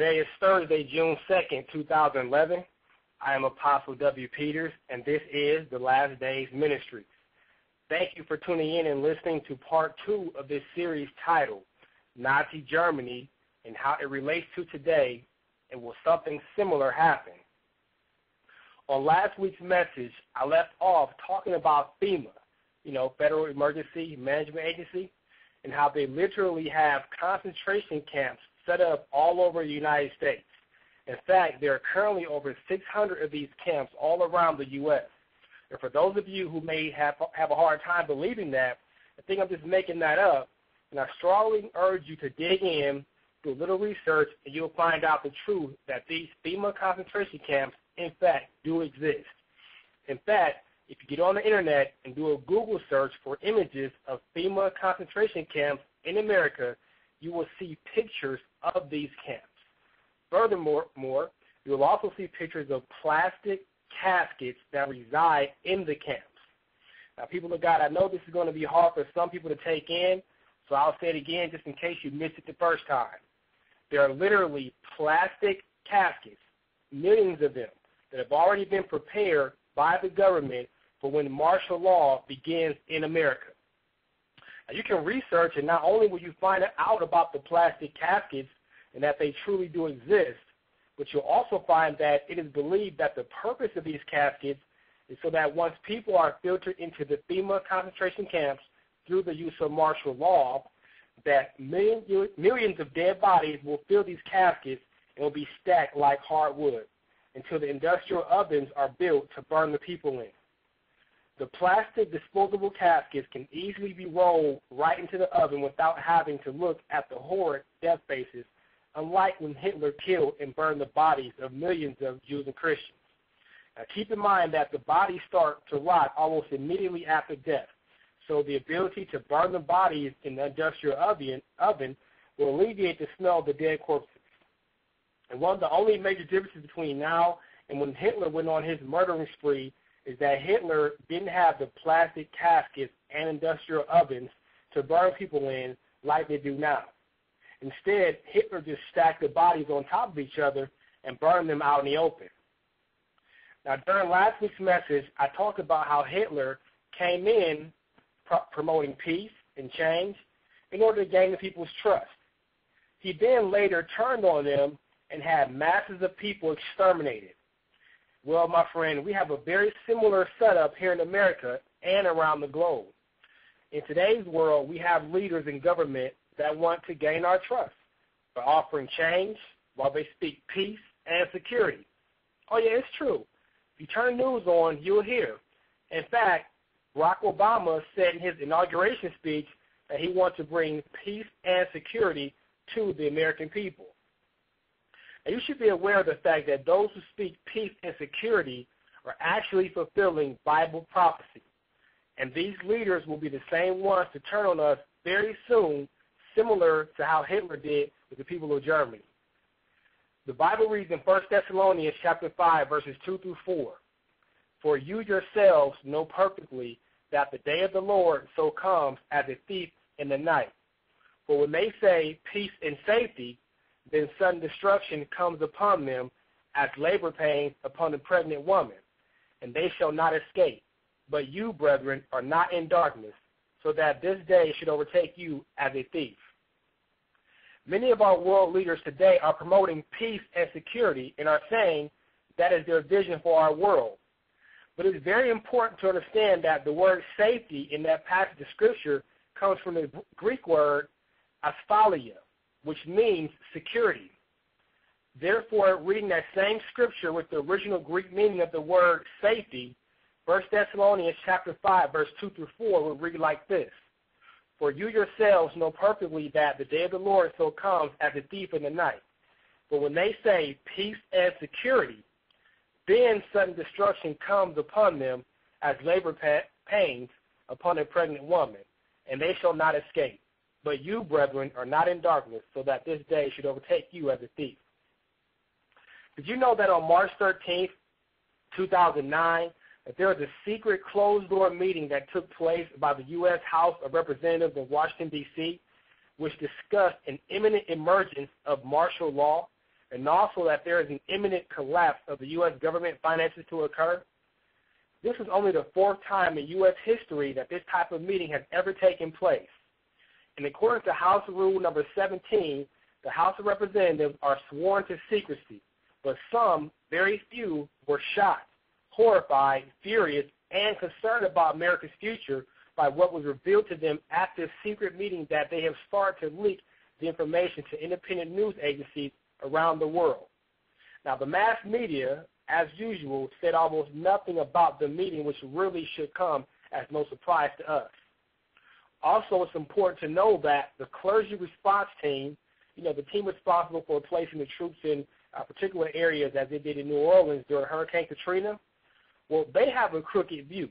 Today is Thursday, June 2nd, 2011. I am Apostle W. Peters, and this is The Last Days Ministry. Thank you for tuning in and listening to part 2 of this series titled Nazi Germany and How It Relates to Today and Will Something Similar Happen? On last week's message, I left off talking about FEMA, Federal Emergency Management Agency, and how they literally have concentration camps set up all over the United States. In fact, there are currently over 600 of these camps all around the U.S. And for those of you who may have a hard time believing that, I think I'm just making that up, and I strongly urge you to dig in, do a little research, and you'll find out the truth that these FEMA concentration camps, in fact, do exist. In fact, if you get on the Internet and do a Google search for images of FEMA concentration camps in America, you will see pictures of these camps. Furthermore, you will also see pictures of plastic caskets that reside in the camps. Now, people of God, I know this is going to be hard for some people to take in, so I'll say it again just in case you missed it the first time. There are literally plastic caskets, millions of them, that have already been prepared by the government for when martial law begins in America. Now, you can research, and not only will you find out about the plastic caskets and that they truly do exist, but you'll also find that it is believed that the purpose of these caskets is so that once people are filtered into the FEMA concentration camps through the use of martial law, that millions of dead bodies will fill these caskets and will be stacked like hardwood until the industrial ovens are built to burn the people in. The plastic disposable caskets can easily be rolled right into the oven without having to look at the horrid death faces, unlike when Hitler killed and burned the bodies of millions of Jews and Christians. Now, keep in mind that the bodies start to rot almost immediately after death, so the ability to burn the bodies in the industrial oven will alleviate the smell of the dead corpses. And one of the only major differences between now and when Hitler went on his murdering spree is that Hitler didn't have the plastic caskets and industrial ovens to burn people in like they do now. Instead, Hitler just stacked the bodies on top of each other and burned them out in the open. Now, during last week's message, I talked about how Hitler came in promoting peace and change in order to gain the people's trust. He then later turned on them and had masses of people exterminated. Well, my friend, we have a very similar setup here in America and around the globe. In today's world, we have leaders in government that want to gain our trust by offering change while they speak peace and security. Oh, yeah, it's true. If you turn the news on, you'll hear. In fact, Barack Obama said in his inauguration speech that he wants to bring peace and security to the American people. And you should be aware of the fact that those who speak peace and security are actually fulfilling Bible prophecy. And these leaders will be the same ones to turn on us very soon, similar to how Hitler did with the people of Germany. The Bible reads in 1 Thessalonians chapter 5, verses 2 through 4, "For you yourselves know perfectly that the day of the Lord so comes as a thief in the night. For when they say peace and safety, then sudden destruction comes upon them as labor pains upon a pregnant woman, and they shall not escape. But you, brethren, are not in darkness, so that this day should overtake you as a thief." Many of our world leaders today are promoting peace and security and are saying that is their vision for our world. But it's very important to understand that the word safety in that passage of Scripture comes from the Greek word asphalia, which means security. Therefore, reading that same Scripture with the original Greek meaning of the word safety, 1 Thessalonians chapter 5, verse 2 through 4 will read like this: "For you yourselves know perfectly that the day of the Lord so comes as a thief in the night. But when they say peace and security, then sudden destruction comes upon them as labor pains upon a pregnant woman, and they shall not escape. But you, brethren, are not in darkness, so that this day should overtake you as a thief." Did you know that on March 13th, 2009, that there was a secret closed-door meeting that took place by the U.S. House of Representatives in Washington, D.C., which discussed an imminent emergence of martial law and also that there is an imminent collapse of the U.S. government finances to occur. This is only the fourth time in U.S. history that this type of meeting has ever taken place. And according to House Rule number 17, the House of Representatives are sworn to secrecy, but some, very few, were shocked, horrified, furious, and concerned about America's future by what was revealed to them at this secret meeting that they have started to leak the information to independent news agencies around the world. Now, the mass media, as usual, said almost nothing about the meeting, which really should come as no surprise to us. Also, it's important to know that the clergy response team, the team responsible for placing the troops in particular areas as they did in New Orleans during Hurricane Katrina, well, they have a crooked view.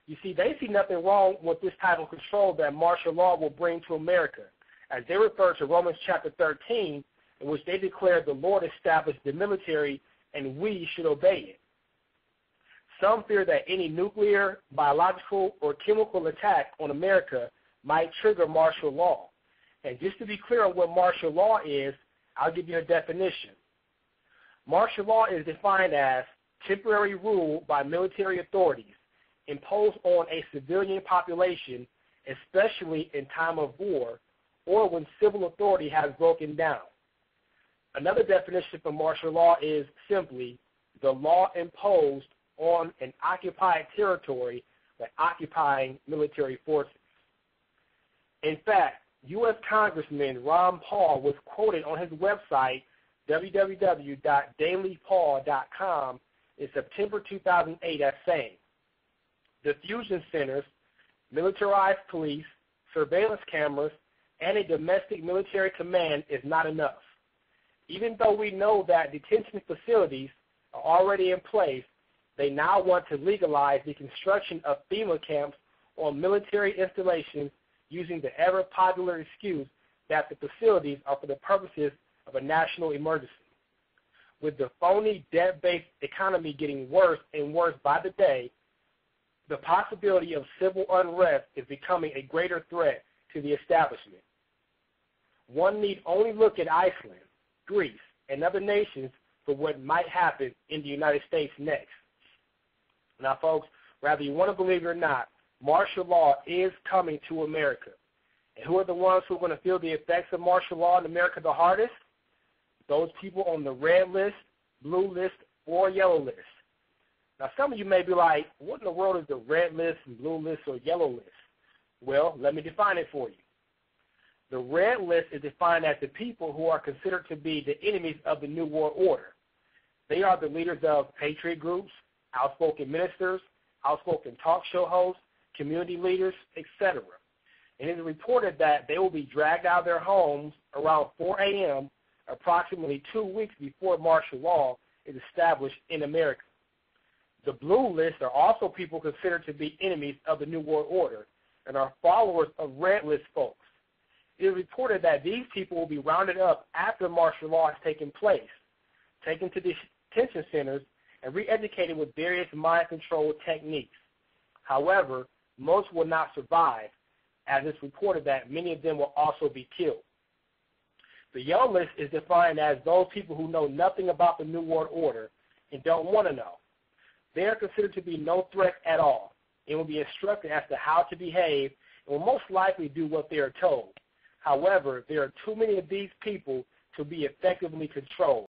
You see, they see nothing wrong with this type of control that martial law will bring to America, as they refer to Romans chapter 13, in which they declare the Lord established the military and we should obey it. Some fear that any nuclear, biological, or chemical attack on America might trigger martial law. And just to be clear on what martial law is, I'll give you a definition. Martial law is defined as temporary rule by military authorities imposed on a civilian population, especially in time of war or when civil authority has broken down. Another definition for martial law is simply the law imposed on an occupied territory by occupying military forces. In fact, U.S. Congressman Ron Paul was quoted on his website, www.dailypaul.com, in September 2008 as saying, "The fusion centers, militarized police, surveillance cameras, and a domestic military command is not enough. Even though we know that detention facilities are already in place, they now want to legalize the construction of FEMA camps on military installations using the ever-popular excuse that the facilities are for the purposes of a national emergency. With the phony, debt-based economy getting worse and worse by the day, the possibility of civil unrest is becoming a greater threat to the establishment. One need only look at Iceland, Greece, and other nations for what might happen in the United States next." Now, folks, whether you want to believe it or not, martial law is coming to America. And who are the ones who are going to feel the effects of martial law in America the hardest? Those people on the red list, blue list, or yellow list. Now, some of you may be like, what in the world is the red list, blue list, or yellow list? Well, let me define it for you. The red list is defined as the people who are considered to be the enemies of the New World Order. They are the leaders of patriot groups, outspoken ministers, outspoken talk show hosts, community leaders, etc. And it is reported that they will be dragged out of their homes around 4 a.m., approximately 2 weeks before martial law is established in America. The blue list are also people considered to be enemies of the New World Order and are followers of red list folks. It is reported that these people will be rounded up after martial law has taken place, taken to detention centers, and re-educated with various mind control techniques. However, most will not survive, as it's reported that many of them will also be killed. The yellow list is defined as those people who know nothing about the New World Order and don't want to know. They are considered to be no threat at all and will be instructed as to how to behave and will most likely do what they are told. However, there are too many of these people to be effectively controlled.